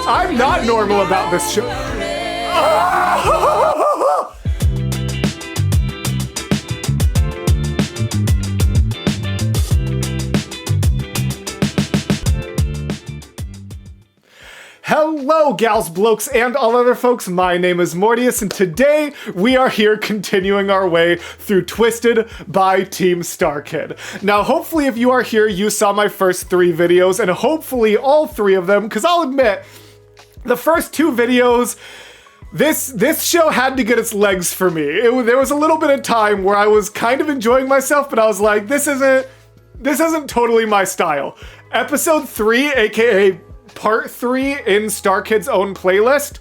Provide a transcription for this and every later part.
I'm not normal about this show. Hello, gals, blokes, and all other folks. My name is Mortius, and today we are here continuing our way through Twisted by Team Starkid. Now, hopefully, if you are here, you saw my first 3 videos, and hopefully all 3 of them, because I'll admit, the first 2 videos, this show had to get its legs for me. There was a little bit of time where I was kind of enjoying myself, but I was like, this isn't totally my style. Episode 3, aka Part 3 in Starkid's own playlist,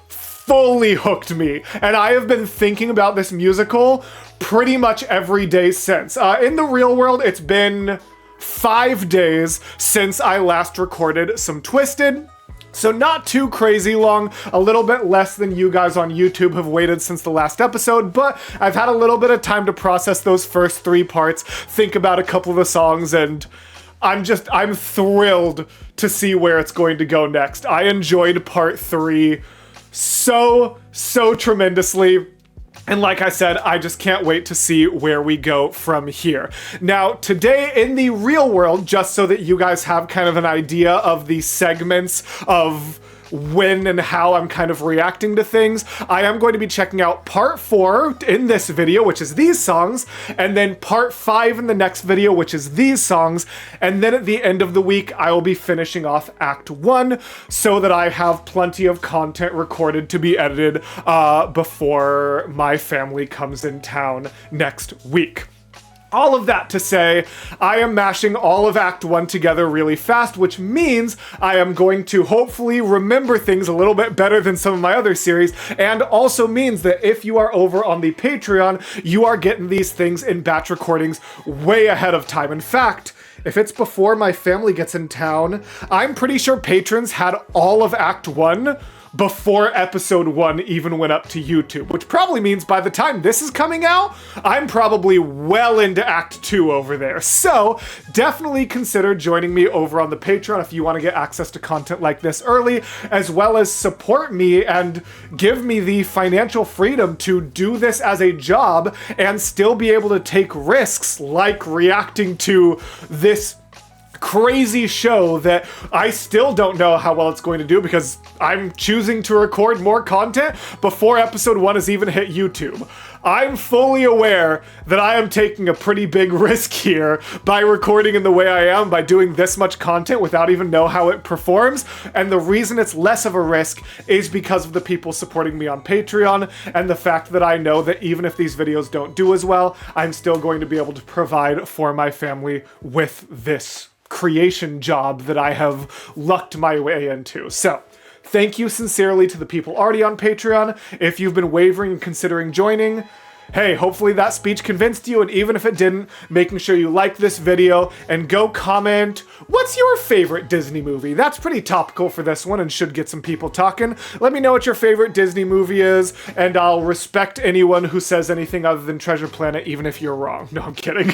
fully hooked me, and I have been thinking about this musical pretty much every day since. In the real world, it's been 5 days since I last recorded some Twisted, so not too crazy long, a little bit less than you guys on YouTube have waited since the last episode, but I've had a little bit of time to process those first 3 parts, think about a couple of the songs, and I'm thrilled to see where it's going to go next. I enjoyed part 3 so tremendously. And like I said, I just can't wait to see where we go from here. Now, today in the real world, just so that you guys have kind of an idea of the segments of when and how I'm kind of reacting to things, I am going to be checking out part 4 in this video, which is these songs, and then part 5 in the next video, which is these songs, and then at the end of the week, I will be finishing off Act 1 so that I have plenty of content recorded to be edited before my family comes in town next week. All of that to say, I am mashing all of Act 1 together really fast, which means I am going to hopefully remember things a little bit better than some of my other series, and also means that if you are over on the Patreon, you are getting these things in batch recordings way ahead of time. In fact, if it's before my family gets in town, I'm pretty sure patrons had all of Act 1 before episode 1 even went up to YouTube, which probably means by the time this is coming out, I'm probably well into Act 2 over there. So definitely consider joining me over on the Patreon if you want to get access to content like this early, as well as support me and give me the financial freedom to do this as a job and still be able to take risks like reacting to this crazy show that I still don't know how well it's going to do because I'm choosing to record more content before episode 1 has even hit YouTube. I'm fully aware that I am taking a pretty big risk here by recording in the way I am, by doing this much content without even know how it performs, and the reason it's less of a risk is because of the people supporting me on Patreon and the fact that I know that even if these videos don't do as well, I'm still going to be able to provide for my family with this creation job that I have lucked my way into. So, thank you sincerely to the people already on Patreon. If you've been wavering and considering joining, hey, hopefully that speech convinced you, and even if it didn't, making sure you like this video and go comment, what's your favorite Disney movie? That's pretty topical for this one and should get some people talking. Let me know what your favorite Disney movie is, and I'll respect anyone who says anything other than Treasure Planet, even if you're wrong. No, I'm kidding.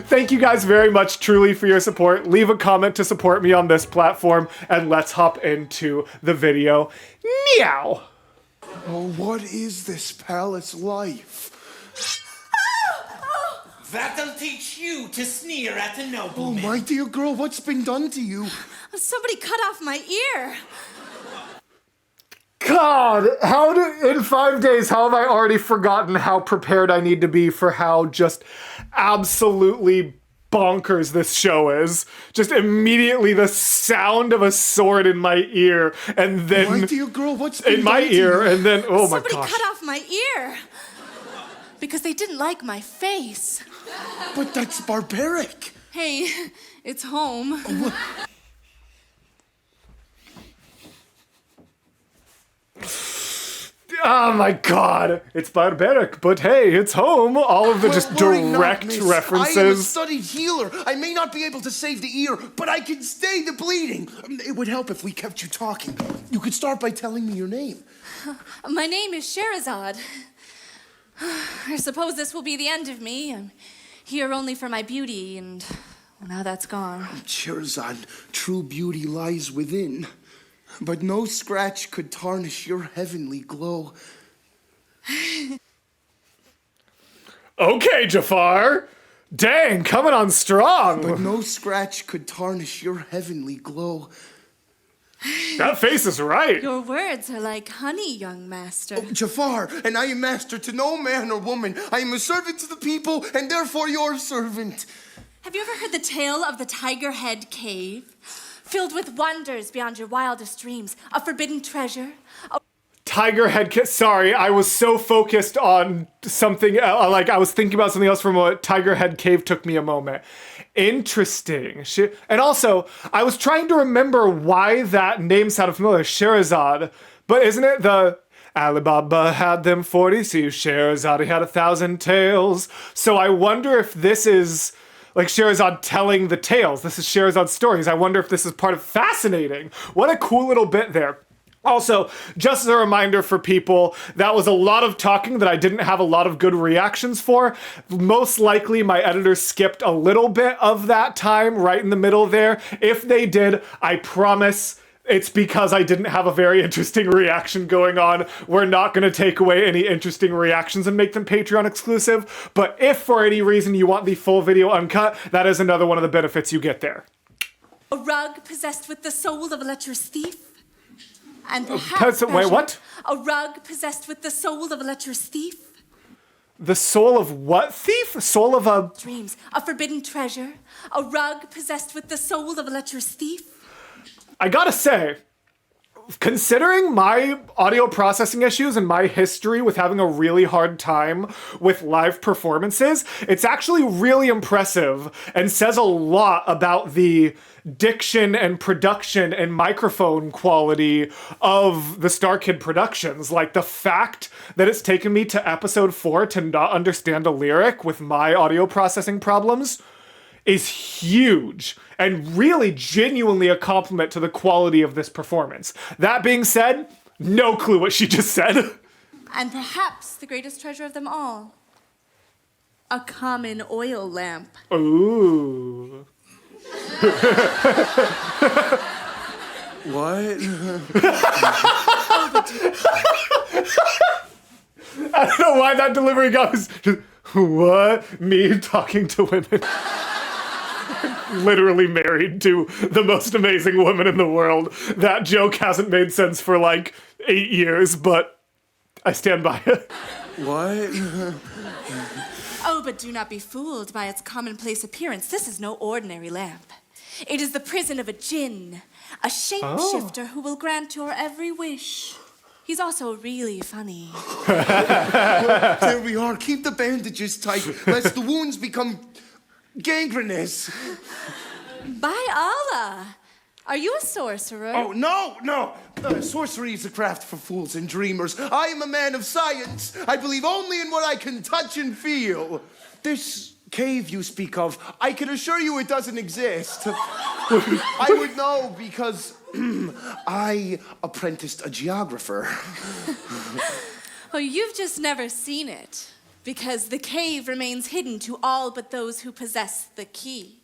Thank you guys very much, truly, for your support. Leave a comment to support me on this platform, and let's hop into the video. Meow! Oh, what is this palace life? That'll teach you to sneer at a Oh, nobleman. my dear girl, what's been done to you? Somebody cut off my ear. God, in 5 days, how have I already forgotten how prepared I need to be for how just absolutely bonkers this show is. Just immediately the sound of a sword in my ear, and then My dear girl, what's been in my done to ear, you? and then oh my Somebody gosh. cut off my ear. Because they didn't like my face. But that's barbaric. Hey, it's home. Oh my god, it's barbaric, but hey, it's home. All of the just Worry not, direct miss. I am a references. studied healer. I may not be able to save the ear, but I can stay the bleeding. It would help if we kept you talking. You could start by telling me your name. My name is Sherazad. I suppose this will be the end of me. I'm here only for my beauty, and well, now that's gone. Sherazad, true beauty lies within. But no scratch could tarnish your heavenly glow. Okay, Jafar. Dang, coming on strong. But no scratch could tarnish your heavenly glow. That face is right. Your words are like honey, young master. Oh, Jafar, and I am master to no man or woman. I am a servant to the people, and therefore your servant. Have you ever heard the tale of the Tiger Head Cave? Filled with wonders beyond your wildest dreams, a forbidden treasure. Tiger head kiss. Sorry, I was so focused on something, like I was thinking about something else from what Tiger Head Cave took me a moment. Interesting. And also, I was trying to remember why that name sounded familiar, Scheherazade. But isn't it the Alibaba had them 40 thieves, Scheherazade had 1,000 tales. So I wonder if this is like Scheherazade telling the tales. This is Sheherazade's stories. I wonder if this is part of Fascinating. What a cool little bit there. Also, just as a reminder for people, that was a lot of talking that I didn't have a lot of good reactions for. Most likely my editor skipped a little bit of that time right in the middle there. If they did, I promise it's because I didn't have a very interesting reaction going on. We're not going to take away any interesting reactions and make them Patreon exclusive. But if for any reason you want the full video uncut, that is another one of the benefits you get there. A rug possessed with the soul of a lecherous thief. And perhaps, wait, what? A rug possessed with the soul of a lecherous thief. The soul of what thief? Soul of a... Dreams. A forbidden treasure. A rug possessed with the soul of a lecherous thief. I gotta say, considering my audio processing issues and my history with having a really hard time with live performances, it's actually really impressive and says a lot about the diction and production and microphone quality of the Starkid productions. Like the fact that it's taken me to episode 4 to not understand a lyric with my audio processing problems is huge and really genuinely a compliment to the quality of this performance. That being said, no clue what she just said. And perhaps the greatest treasure of them all. A common oil lamp. Ooh. What? I don't know why that delivery goes. What? Me talking to women. Literally married to the most amazing woman in the world. That joke hasn't made sense for like 8 years, but I stand by it. What? Oh, but do not be fooled by its commonplace appearance. This is no ordinary lamp. It is the prison of a djinn, a shapeshifter who will grant your every wish. He's also really funny. There we are. Keep the bandages tight, lest the wounds become gangrenous. By Allah! Are you a sorcerer? Oh, no. Sorcery is a craft for fools and dreamers. I am a man of science. I believe only in what I can touch and feel. This cave you speak of, I can assure you it doesn't exist. I would know because I apprenticed a geographer. Oh, you've just never seen it, because the cave remains hidden to all but those who possess the key.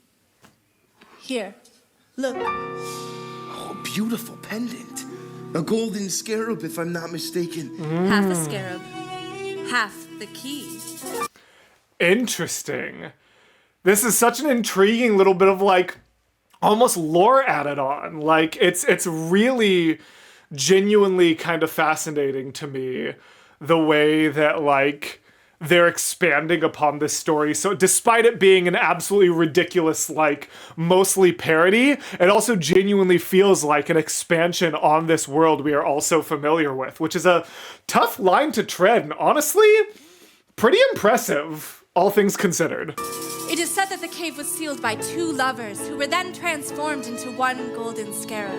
Here, look. Oh, a beautiful pendant. A golden scarab, if I'm not mistaken. Half a scarab, half the key. Interesting. This is such an intriguing little bit of like almost lore added on. Like it's really genuinely kind of fascinating to me the way that like they're expanding upon this story. So despite it being an absolutely ridiculous, like mostly parody, it also genuinely feels like an expansion on this world we are also familiar with, which is a tough line to tread and honestly pretty impressive. All things considered. It is said that the cave was sealed by 2 lovers who were then transformed into 1 golden scarab.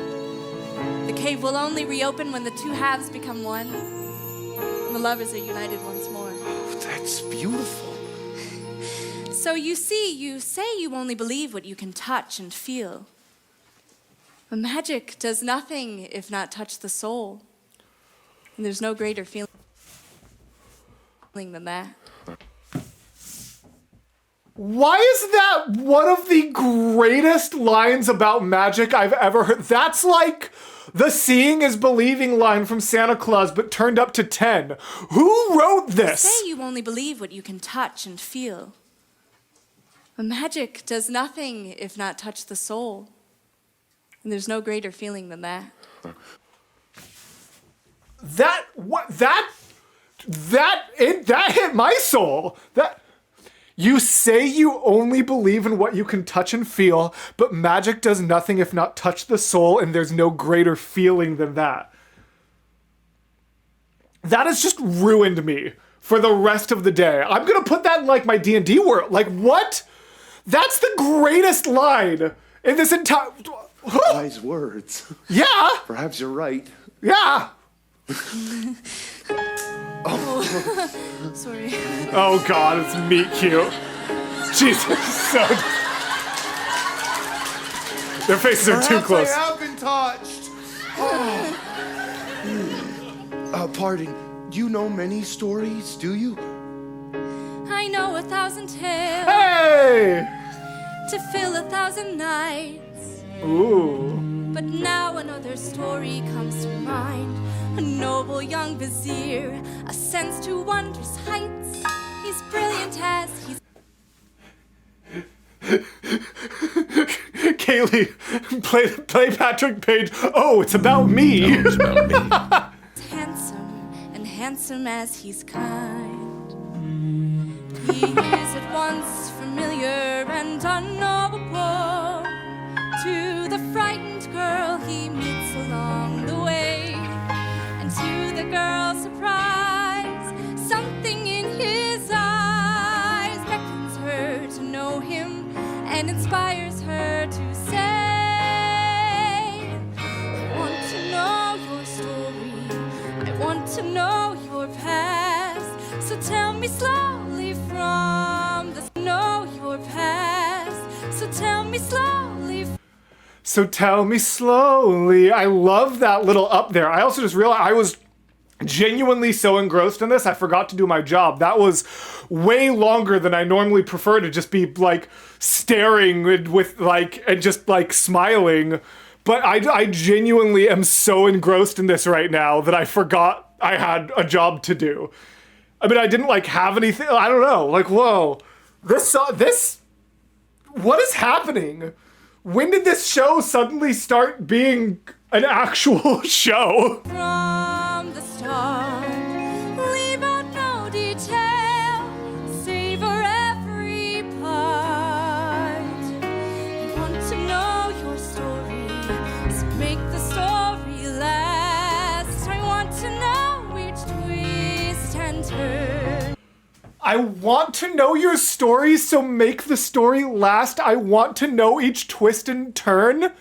The cave will only reopen when the 2 halves become one, and the lovers are united once more. Oh, that's beautiful. So you see, you say you only believe what you can touch and feel. But magic does nothing if not touch the soul. And there's no greater feeling than that. Why is that one of the greatest lines about magic I've ever heard? That's like the seeing is believing line from Santa Claus, but turned up to 10. Who wrote this? Say you only believe what you can touch and feel. But magic does nothing if not touch the soul. And there's no greater feeling than that. That hit my soul. You say you only believe in what you can touch and feel, but magic does nothing if not touch the soul, and there's no greater feeling than that. That has just ruined me for the rest of the day. I'm gonna put that in like my D&D world. Like, what? That's the greatest line in this entire... Wise words. Yeah. Perhaps you're right. Yeah. Sorry. Oh God, it's meat cute. Jesus, so... Their faces are too close. I have been touched. Pardon. Do you know many stories, do you? I know 1,000 tales Hey! to fill 1,000 nights. Ooh. But now another story comes to mind. A noble young vizier ascends to wondrous heights. He's brilliant as he's... Kaylee, play Patrick Page. Oh, it's about me. It's about me. handsome, and handsome as he's kind. He is at once familiar and unknowable to the frightened girl he meets along the way. And to the girl's surprise, something in his eyes beckons her to know him and inspires her to say, I want to know your story, I want to know your past, so tell me slowly from the know your past, so tell me slowly. So tell me slowly. I love that little up there. I also just realized I was genuinely so engrossed in this, I forgot to do my job. That was way longer than I normally prefer to just be like staring with like, and just like smiling. But I genuinely am so engrossed in this right now that I forgot I had a job to do. I mean, I didn't like have anything. I don't know. Like, whoa, this, what is happening? When did this show suddenly start being an actual show? From the start, leave out no detail, savor every part. I want to know your story, so make the story last. I want to know each twist and turn. I want to know your story, so make the story last. I want to know each twist and turn.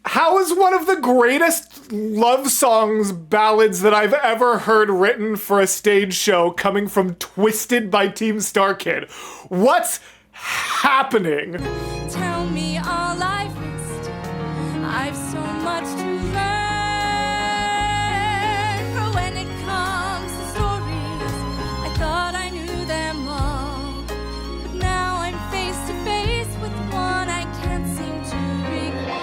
How is one of the greatest love songs ballads that I've ever heard written for a stage show coming from Twisted by Team Starkid? What's happening? Tell me all I've missed. I've so much to learn. For when it comes to stories, I thought I knew them all. But now I'm face to face with one I can't seem to recall.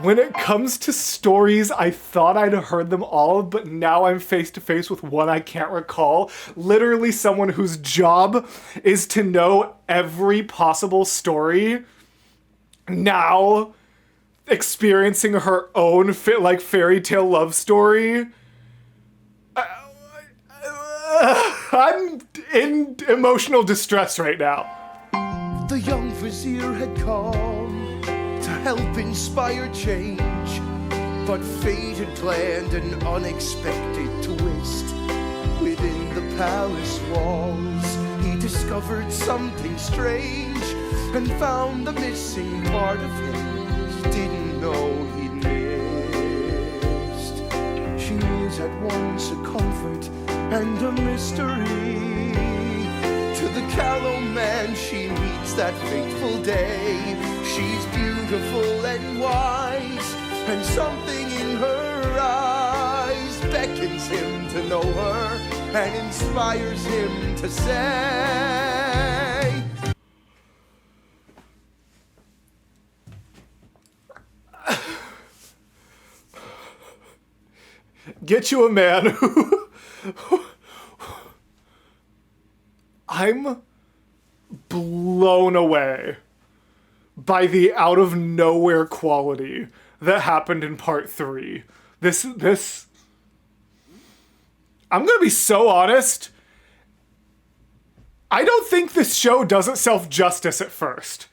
When it comes to stories, I thought I'd heard them all, but now I'm face to face with one I can't recall. Literally someone whose job is to know every possible story, now experiencing her own fairy tale love story. I'm in emotional distress right now. The young vizier had come to help inspire change, but fate had planned an unexpected twist. Within the palace walls, he discovered something strange and found the missing part of him he didn't know he'd missed. She is at once a comfort and a mystery to the callow man she meets that fateful day. She's beautiful and wise, and something in her eyes beckons him to know her and inspires him to say, get you a man who I'm blown away by the out of nowhere quality that happened in part 3. This I'm gonna be so honest. I don't think this show does itself justice at first.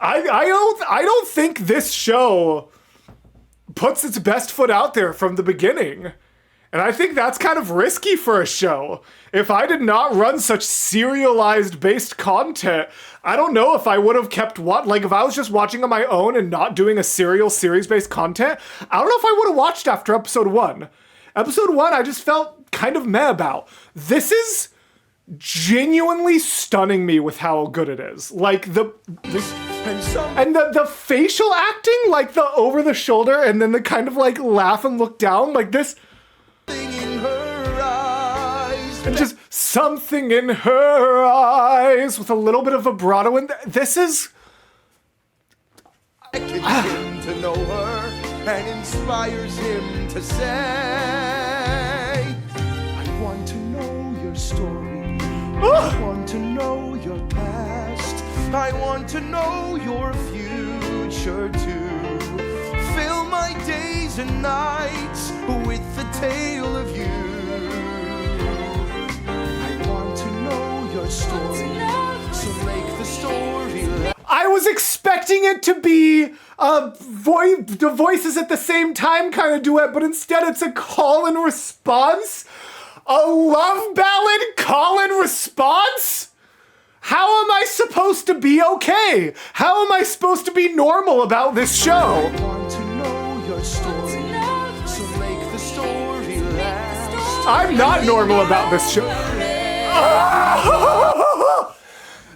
I don't think this show puts its best foot out there from the beginning. And I think that's kind of risky for a show. If I did not run such serialized based content, I don't know if I would have kept like if I was just watching on my own and not doing a serial series based content, I don't know if I would have watched after episode 1. Episode 1 I just felt kind of meh about. This is genuinely stunning me with how good it is. Like the facial acting, like the over the shoulder and then the kind of like laugh and look down, like this in her eyes, and just something in her eyes with a little bit of vibrato, and this is beckons him to know her and inspires him to say, I want to know your story. I want to know your past. I want to know your future too. Fill my days and nights with the tale of you. I want to know your story, so make the story last. I was expecting it to be the voices at the same time kind of duet, but instead it's a call and response. A love ballad call and response? How am I supposed to be okay? How am I supposed to be normal about this show? I want to know your story, so make the story last. I'm not normal about this show.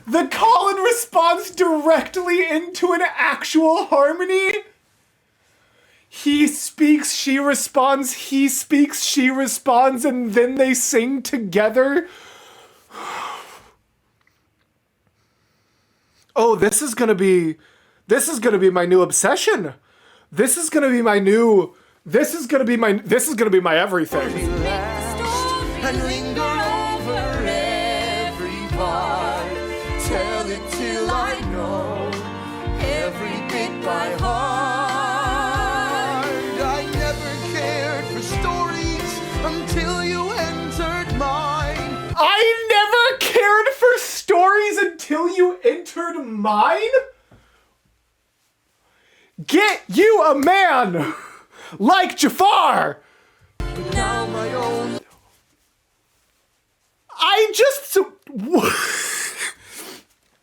The call and response directly into an actual harmony? He speaks, she responds, he speaks, she responds, and then they sing together. Oh, this is gonna be my new obsession. This is gonna be my everything. And linger over every part. Tell it till I know every bit by heart. I never cared for stories until you entered mine. I never cared for stories until you entered mine? Get you a man like Jafar! Now my own.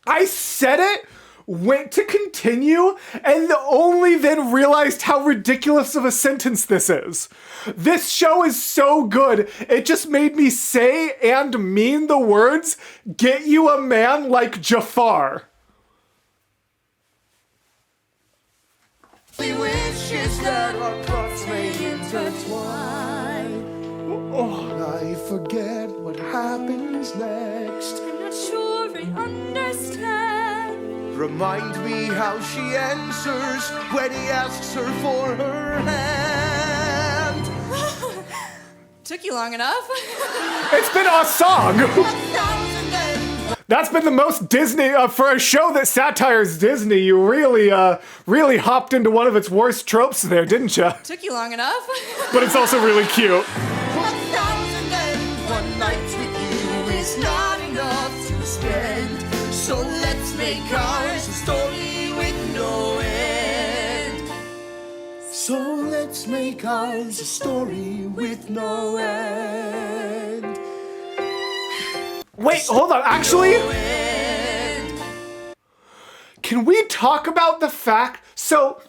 I said it, went to continue, and only then realized how ridiculous of a sentence this is. This show is so good, it just made me say and mean the words, get you a man like Jafar. The wishes that our paths may intertwine. I forget what happens next. I'm not sure I understand. Remind me how she answers when he asks her for her hand. Took you long enough. It's been our song. 1,000 That's been the most Disney, for a show that satires Disney, you really hopped into one of its worst tropes there, didn't you? Took you long enough. But it's also really cute. 1,001 nights with you is not enough to spend. So let's make ours a story with no end. So let's make ours a story with no end. Wait, hold on, actually? Can we talk about the fact, so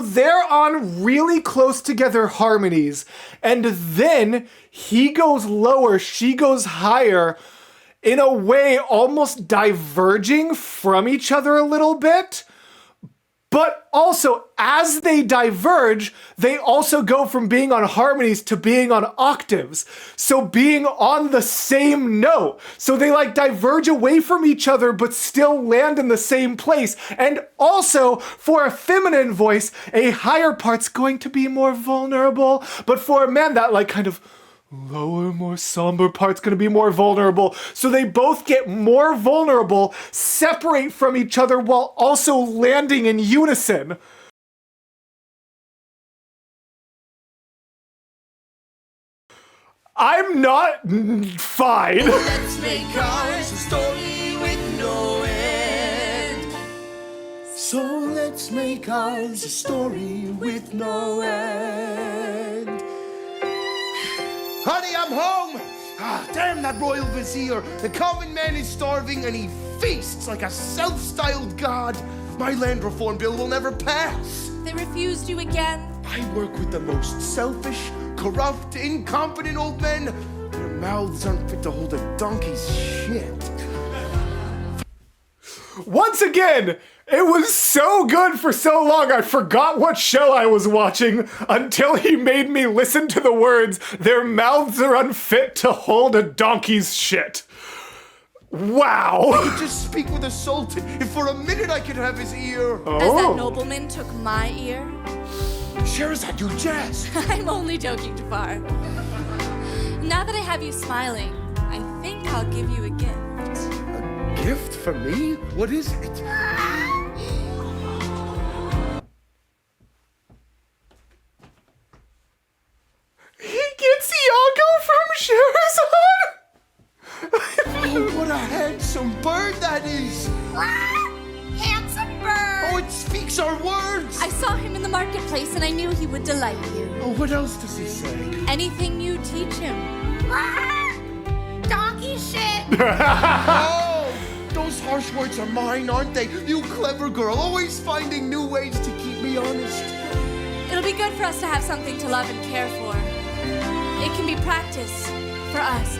they're on really close together harmonies, and then he goes lower, she goes higher, in a way almost diverging from each other a little bit, But also, as they diverge, they also go from being on harmonies to being on octaves. So being on the same note. So they like diverge away from each other, but still land in the same place. And also, for a feminine voice, a higher part's going to be more vulnerable. But for a man, that like kind of lower, more somber part's gonna be more vulnerable. So they both get more vulnerable, separate from each other while also landing in unison. I'm not fine. Let's make ours a story with no end. So let's make ours a story with no end. Honey, I'm home! Ah, damn that royal vizier! The common man is starving and he feasts like a self-styled god. My land reform bill will never pass. They refused you again? I work with the most selfish, corrupt, incompetent old men. Their mouths aren't fit to hold a donkey's shit. Once again, it was so good for so long I forgot what show I was watching until he made me listen to the words, "Their mouths are unfit to hold a donkey's shit." Wow. Just speak with the Sultan. If for a minute I could have his ear. As that nobleman took my ear? Sherazade, you jest. I'm only joking, Jafar. Now that I have you smiling, I think I'll give you a gift. Gift for me? What is it? He gets Iago from Sherazade? Oh, what a handsome bird that is! Handsome bird! Oh, it speaks our words! I saw him in the marketplace and I knew he would delight you. Oh, what else does he say? Anything you teach him. Donkey shit! Oh, those harsh words are mine, aren't they? You clever girl, always finding new ways to keep me honest. It'll be good for us to have something to love and care for. It can be practice for us.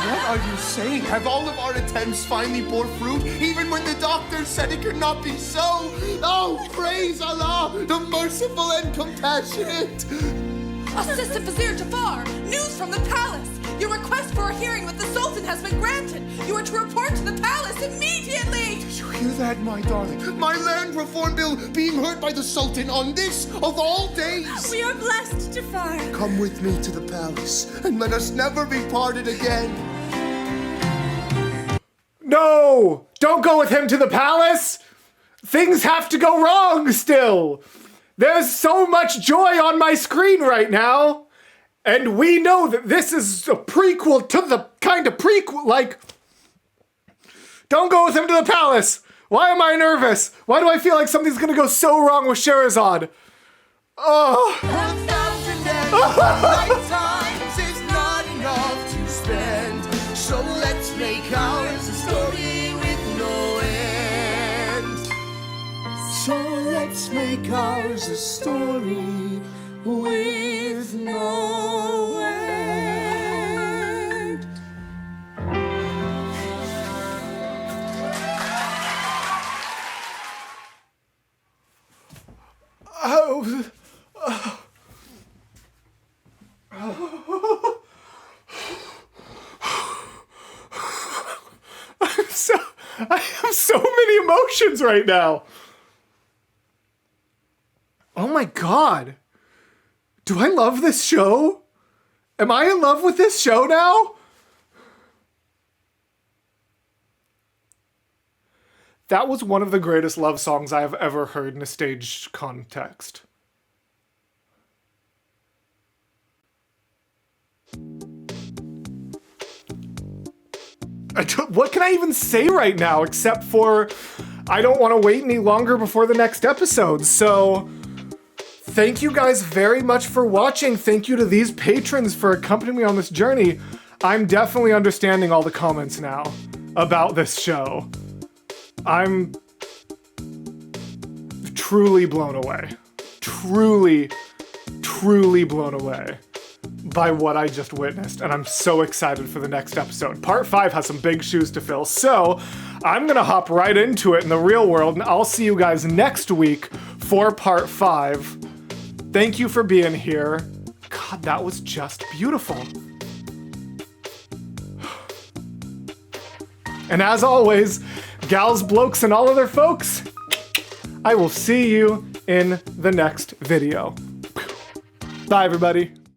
What are you saying? Have all of our attempts finally bore fruit, even when the doctor said it could not be so? Oh, praise Allah, the merciful and compassionate. Assistant Vizier Jafar, news from the palace. Your request for a hearing with the Sultan has been granted. You are to report to the palace immediately. Did you hear that, my darling? My land reform bill being heard by the Sultan on this of all days. We are blessed, Jafar. Come with me to the palace and let us never be parted again. No! Don't go with him to the palace! Things have to go wrong still! There's so much joy on my screen right now! And we know that this is a prequel to the kind of prequel, like... Don't go with him to the palace! Why am I nervous? Why do I feel like something's gonna go so wrong with Sherazade? Oh... 1,000 lifetimes is not enough to spend. So let's make ours a story with no end. So let's make ours a story with no end. Oh... I have so many emotions right now. Oh my god. Do I love this show? Am I in love with this show now? That was one of the greatest love songs I have ever heard in a stage context. What can I even say right now except for I don't want to wait any longer before the next episode. So thank you guys very much for watching. Thank you to these patrons for accompanying me on this journey. I'm definitely understanding all the comments now about this show. I'm truly blown away. Truly, truly blown away. by what I just witnessed, and I'm so excited for the next episode. Part 5 has some big shoes to fill, so I'm gonna hop right into it in the real world, and I'll see you guys next week for Part 5. Thank you for being here. God, that was just beautiful. And as always, gals, blokes, and all other folks, I will see you in the next video. Bye, everybody.